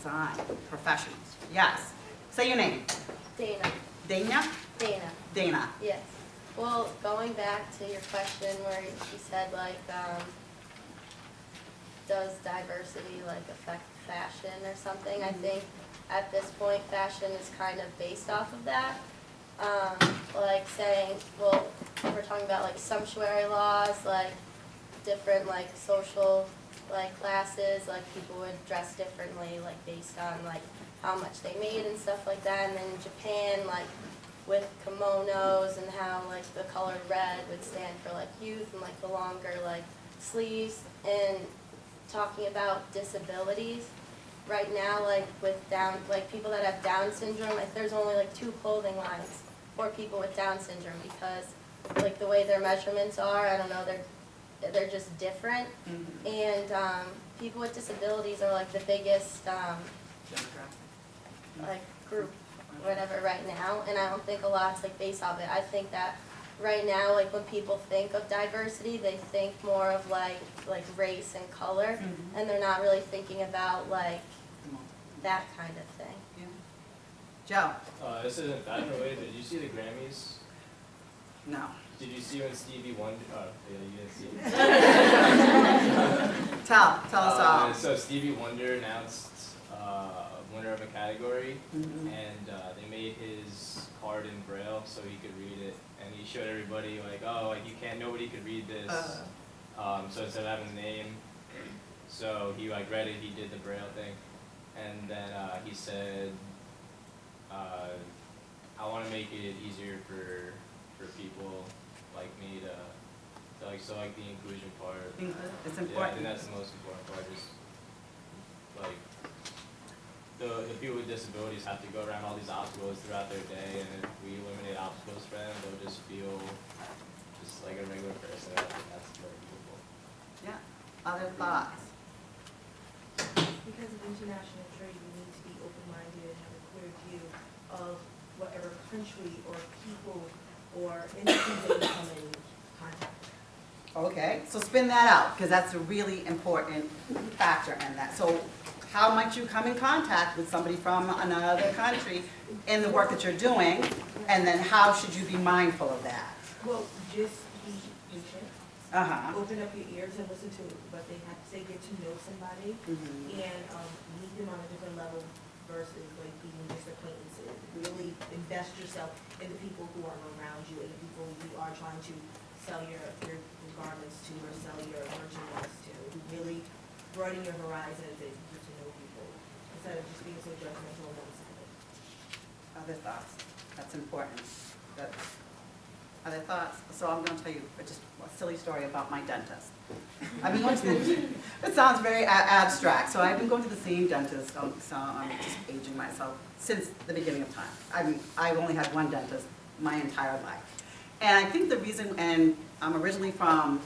design professionals. Yes. Say your name. Dana. Dana? Dana. Dana. Yes. Well, going back to your question where she said like, does diversity like affect fashion or something? I think at this point fashion is kind of based off of that. Like saying, well, we're talking about like sumptuary laws, like different like social like classes, like people would dress differently like based on like how much they made and stuff like that. And then in Japan, like with kimonos and how like the color red would stand for like youth and like the longer like sleeves. And talking about disabilities, right now like with Down, like people that have Down syndrome, like there's only like 2 clothing lines for people with Down syndrome because like the way their measurements are, I don't know, they're just different. And people with disabilities are like the biggest like group, whatever, right now, and I don't think a lot's like based off it. I think that right now, like when people think of diversity, they think more of like race and color, and they're not really thinking about like that kind of thing. Joe? This isn't fashion related. Did you see the Grammys? No. Did you see when Stevie Wonder? Oh, yeah, you didn't see it. Tell us all. So Stevie Wonder announced winner of a category, and they made his card in Braille so he could read it, and he showed everybody like, oh, like nobody could read this. So instead of having the name, so he like read it, he did the Braille thing, and then he said, I want to make it easier for people like me to like, so like the inclusion part. It's Yeah, I important. think that's the most important part. Just like the people with disabilities have to go around all these obstacles throughout their day, and if we eliminate obstacles for them, they'll just feel just like a regular person. I think that's very beautiful. Yeah. Other thoughts? Because of international trade, we need to be open-minded and have a clear view of whatever country or people or entities that we come in contact with. Okay, so spin that out, because that's a really important factor in that. So how might you come in contact with somebody from another country in the work that you're doing, and then how should you be mindful of that? Well, just be patient. Open up your ears and listen to what they have to say, get to know somebody, and meet them on a different level versus like being just acquaintances. Really invest yourself in the people who are around you and the people you are trying to sell your garments to or sell your merchandise to. Really broaden your horizons and get to know people instead of just being so judgmental and one-sided. Other thoughts? That's important. Other thoughts? So I'm going to tell you just a silly story about my dentist. I've been going to it sounds very abstract. So I've been going to the same dentist, so I'm just aging myself, since the beginning of time. I've only had one dentist my entire life. And I think the reason, and I'm originally from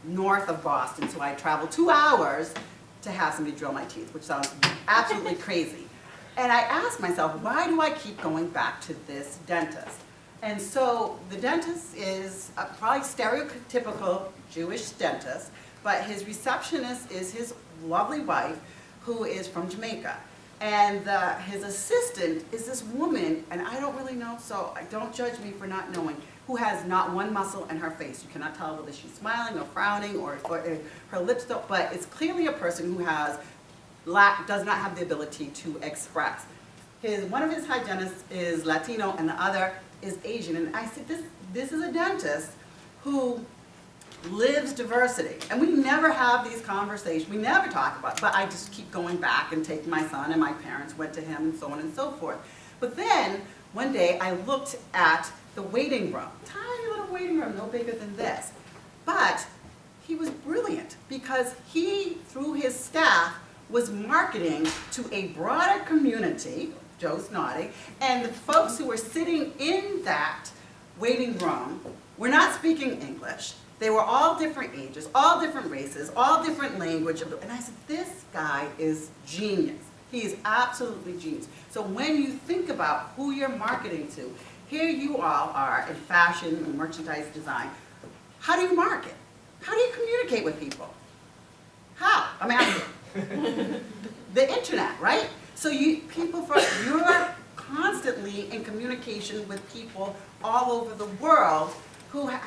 north of Boston, so I traveled 2 hours to have somebody drill my teeth, which sounds absolutely crazy. And I asked myself, why do I keep going back to this dentist? And so the dentist is a probably stereotypical Jewish dentist, but his receptionist is his lovely wife, who is from Jamaica. And his assistant is this woman, and I don't really know, so don't judge me for not knowing, who has not one muscle in her face. You cannot tell whether she's smiling or frowning or her lips don't, but it's clearly a person who does not have the ability to express. One of his hygienists is Latino and the other is Asian. And I said, this is a dentist who lives diversity. And we never have these conversations. We never talk about it. But I just keep going back and taking my son, and my parents went to him, and so on and so forth. But then, one day, I looked at the waiting room. Tiny little waiting room, no bigger than this. But he was brilliant because he, through his staff, was marketing to a broader community, Joe's nodding, and the folks who were sitting in that waiting room were not speaking English. They were all different ages, all different races, all different language. And I said, this guy is genius. He is absolutely genius. So when you think about who you're marketing to, here you all are in fashion and merchandise design. How do you market? How do you communicate with people? How? I'm asking. The internet, right? So you're constantly in communication with people all over the world who have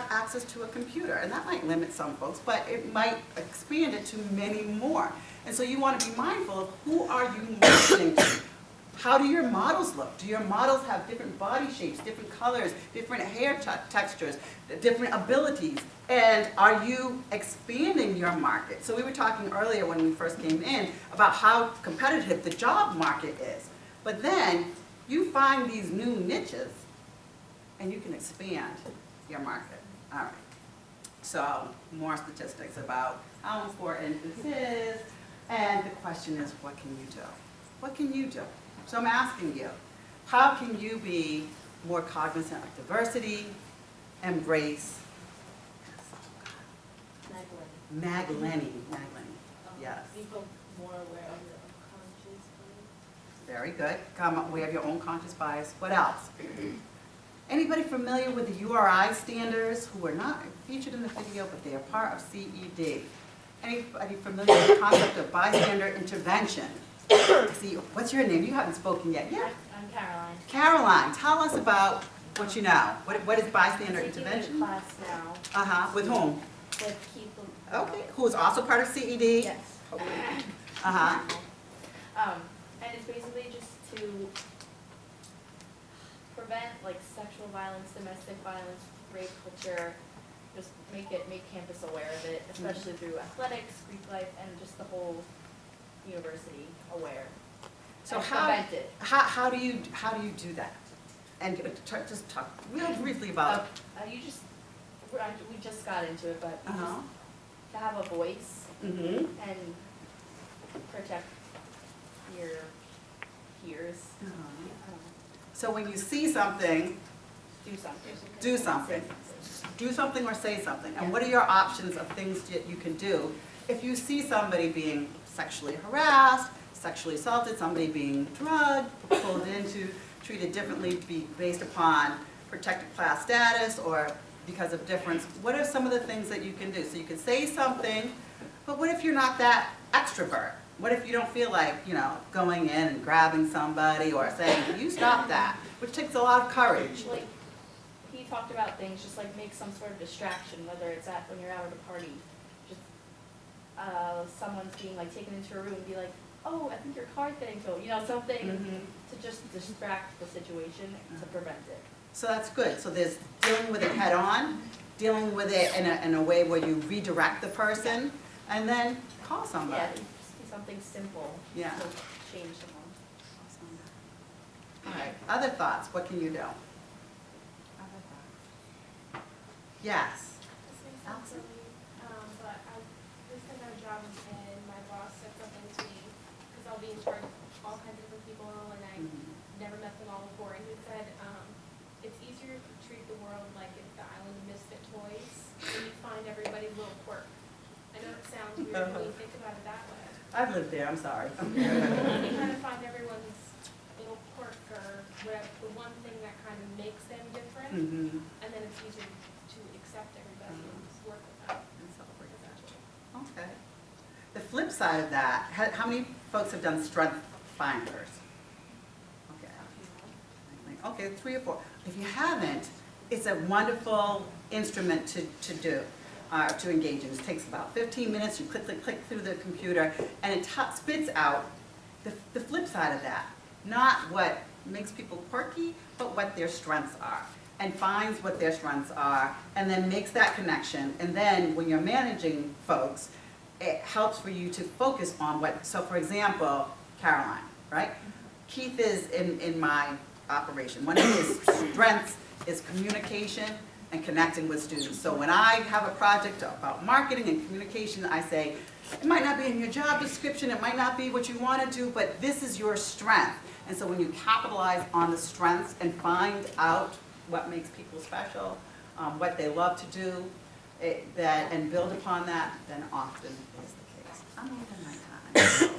access to a computer. And that might limit some folks, but it might expand it to many more. And so you want to be mindful of who are you marketing to? How do your models look? Do your models have different body shapes, different colors, different hair textures, different abilities? And are you expanding your market? So we were talking earlier when we first came in about how competitive the job market is. But then you find these new niches and you can expand your market. All right. So more statistics about how important this is. And the question is, what can you do? What can you do? So I'm asking you, how can you be more cognizant of diversity, embrace Maglenny, yes. People more aware of the unconscious bias. Very good. Come on, we have your own conscious bias. What else? Anybody familiar with the URI standards who are not featured in the video, but they are part of CED? Anybody familiar with the concept of bystander intervention? See, what's your name? You haven't spoken yet. Yeah. I'm Caroline. Caroline, tell us about what you know. What is bystander I'm taking a intervention? class now Uh-huh. With whom? with Keith. Okay. Who is also part of CED? Yes. Uh-huh. And it's basically just to prevent like sexual violence, domestic violence, rape culture, just make campus aware of it, especially through athletics, Greek life, and just the whole university aware. So And how prevent it. how do you do that? And just talk real briefly about. We just got into it, but Uh-huh. to have a voice Mm-hmm. and protect your peers. So when you see something, Do something. do something. Do something or say something. And what are your options of things that you can do if you see somebody being sexually harassed, sexually assaulted, somebody being drugged, pulled into, treated differently based upon protected class status or because of difference? What are some of the things that you can do? So you can say something, but what if you're not that extrovert? What if you don't feel like, going in and grabbing somebody or saying, you stop that, which takes a lot of courage. Like, he talked about things, just like make some sort of distraction, whether it's when you're out at a party. Just, someone's being like taken into a room and be like, oh, I think your card's getting stolen, something to just distract the situation to prevent it. So that's good. So there's dealing with it head on, dealing with it in a way where you redirect the person, and then call somebody. Yeah, just be something simple Yeah. to change someone. All right, other thoughts, what can you do? Other thoughts? Yes. This may sound silly, but I just got a job and my boss said something to me, because I'll be in charge of all kinds of different people and I never met them all before, and he said, it's easier to treat the world like it's the island of misfit toys, and you find everybody's little quirk. I know it sounds weird when you think about it that way. I've lived there, I'm sorry. You kind of find everyone's little quirk or whatever, the one thing that kind of makes them different, Mhm. and then it's easier to accept everybody and just work with that. And celebrate that. Okay. The flip side of that, how many folks have done strength finders? Okay. Okay, 3 or 4. If you haven't, it's a wonderful instrument to do, to engage in. It takes about 15 minutes. You click through the computer, and it spits out the flip side of that. Not what makes people quirky, but what their strengths are, and finds what their strengths are, and then makes that connection. And then when you're managing folks, it helps for you to focus on what, so for example, Caroline, right? Keith is in my operation. One of his strengths is communication and connecting with students. So when I have a project about marketing and communication, I say, it might not be in your job description, it might not be what you want to do, but this is your strength. And so when you capitalize on the strengths and find out what makes people special, what they love to do, and build upon that, then often is the case. I'm over my time.